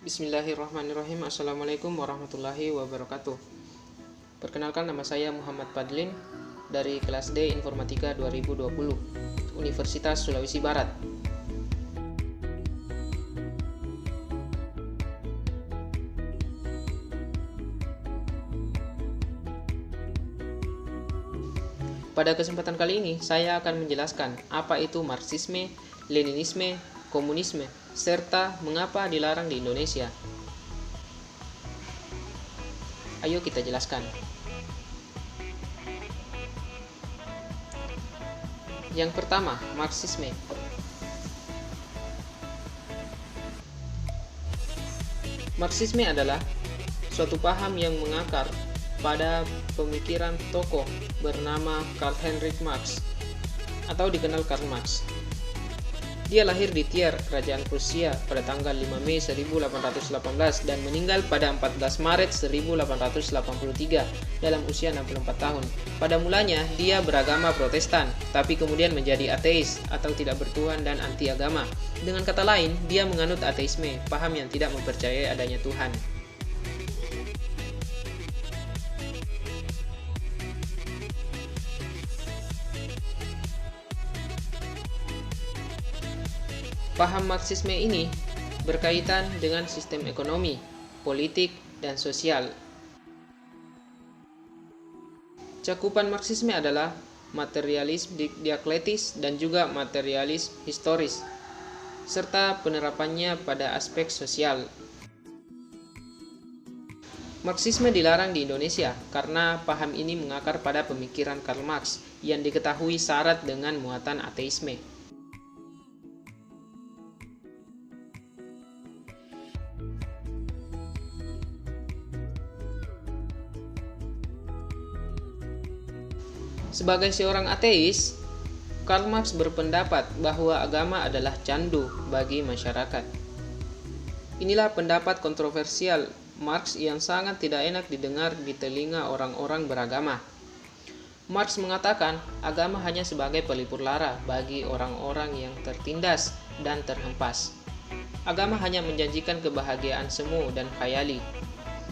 Bismillahirrahmanirrahim. Assalamualaikum warahmatullahi wabarakatuh. Perkenalkan, nama saya Muhammad Padlin dari kelas D Informatika 2020 Universitas Sulawesi Barat. Pada kesempatan kali ini, saya akan menjelaskan apa itu Marxisme, Leninisme, Komunisme, serta mengapa dilarang di Indonesia. Ayo kita jelaskan. Yang pertama, Marxisme. Marxisme adalah suatu paham yang mengakar pada pemikiran tokoh bernama Karl Heinrich Marx atau dikenal Karl Marx. Dia lahir di Trier, Kerajaan Prusia pada tanggal 5 Mei 1818 dan meninggal pada 14 Maret 1883 dalam usia 64 tahun. Pada mulanya dia beragama Protestan, tapi kemudian menjadi ateis atau tidak bertuhan dan anti agama. Dengan kata lain, dia menganut ateisme, paham yang tidak mempercayai adanya Tuhan. Paham Marxisme ini berkaitan dengan sistem ekonomi, politik, dan sosial. Cakupan Marxisme adalah materialisme dialektis dan juga materialisme historis, serta penerapannya pada aspek sosial. Marxisme dilarang di Indonesia karena paham ini mengakar pada pemikiran Karl Marx yang diketahui syarat dengan muatan ateisme. Sebagai seorang ateis, Karl Marx berpendapat bahwa agama adalah candu bagi masyarakat. Inilah pendapat kontroversial Marx yang sangat tidak enak didengar di telinga orang-orang beragama. Marx mengatakan agama hanya sebagai pelipur lara bagi orang-orang yang tertindas dan terhempas. Agama hanya menjanjikan kebahagiaan semu dan khayali.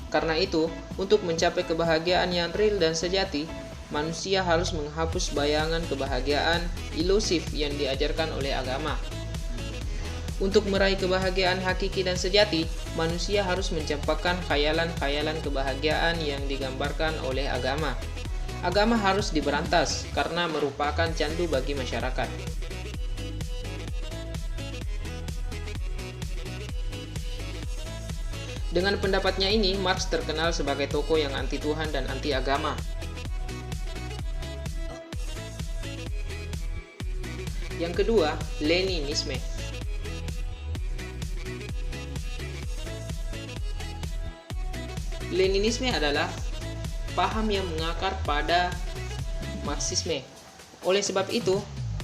Karena itu, untuk mencapai kebahagiaan yang real dan sejati, manusia harus menghapus bayangan kebahagiaan ilusif yang diajarkan oleh agama. Untuk meraih kebahagiaan hakiki dan sejati, manusia harus mencampakkan khayalan-khayalan kebahagiaan yang digambarkan oleh agama. Agama harus diberantas karena merupakan candu bagi masyarakat. Dengan pendapatnya ini, Marx terkenal sebagai tokoh yang anti Tuhan dan anti agama. Yang kedua, Leninisme. Leninisme adalah paham yang mengakar pada Marxisme. Oleh sebab itu,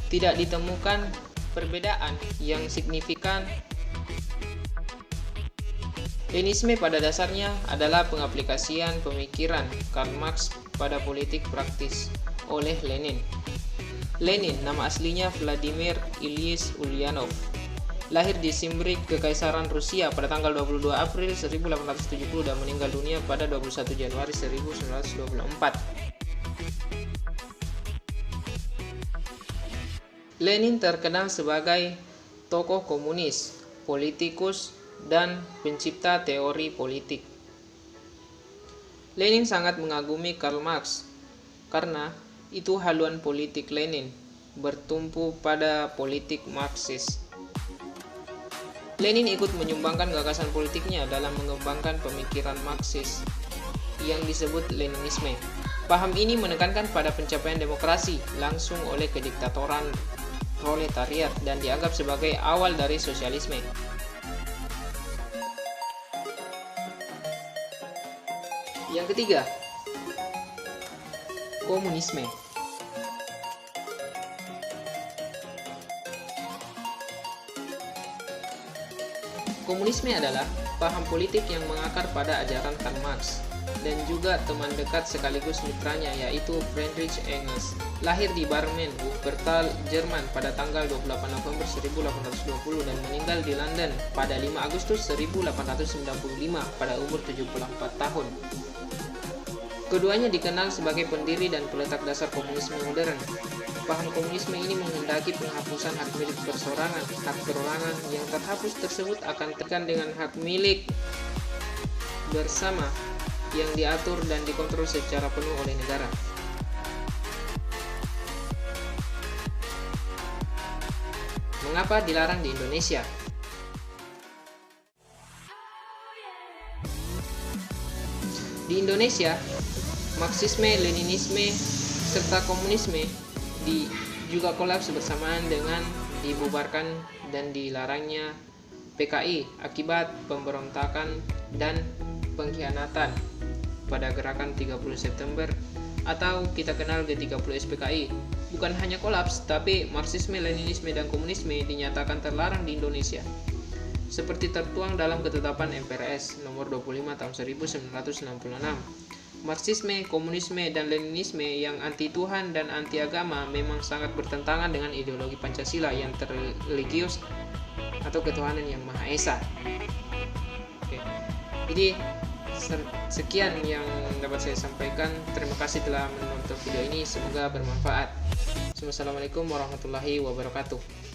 tidak ditemukan perbedaan yang signifikan. Leninisme pada dasarnya adalah pengaplikasian pemikiran Karl Marx pada politik praktis oleh Lenin. Lenin, nama aslinya Vladimir Ilyich Ulyanov, lahir di Simbirsk, Kekaisaran Rusia pada tanggal 22 April 1870 dan meninggal dunia pada 21 Januari 1924. Lenin terkenal sebagai tokoh komunis, politikus, dan pencipta teori politik. Lenin sangat mengagumi Karl Marx karena itu haluan politik Lenin bertumpu pada politik Marxis. Lenin ikut menyumbangkan gagasan politiknya dalam mengembangkan pemikiran Marxis yang disebut Leninisme. Paham ini menekankan pada pencapaian demokrasi langsung oleh kediktatoran proletariat dan dianggap sebagai awal dari sosialisme. Yang ketiga, Komunisme. Komunisme adalah paham politik yang mengakar pada ajaran Karl Marx. dan juga teman dekat sekaligus mitranya yaitu Friedrich Engels. Lahir di Barmen, Wuppertal, Jerman pada tanggal 28 November 1820 dan meninggal di London pada 5 Agustus 1895 pada umur 74 tahun. Keduanya dikenal sebagai pendiri dan peletak dasar komunisme modern. Paham komunisme ini menghendaki penghapusan hak milik perseorangan. Hak perorangan yang terhapus tersebut akan tekan dengan hak milik bersama yang diatur dan dikontrol secara penuh oleh negara. Mengapa dilarang di Indonesia? Di Indonesia, Marxisme, Leninisme, serta komunisme juga kolaps bersamaan dengan dibubarkan dan dilarangnya PKI akibat pemberontakan dan pengkhianatan pada gerakan 30 September atau kita kenal G30 SPKI. Bukan hanya kolaps, tapi Marxisme, Leninisme, dan komunisme dinyatakan terlarang di Indonesia seperti tertuang dalam ketetapan MPRS nomor 25 tahun 1966. Marxisme, komunisme, dan Leninisme yang anti Tuhan dan anti agama memang sangat bertentangan dengan ideologi Pancasila yang religius atau ketuhanan yang Maha Esa. Oke. Jadi sekian yang dapat saya sampaikan. Terima kasih telah menonton video ini, semoga bermanfaat. Wassalamualaikum warahmatullahi wabarakatuh.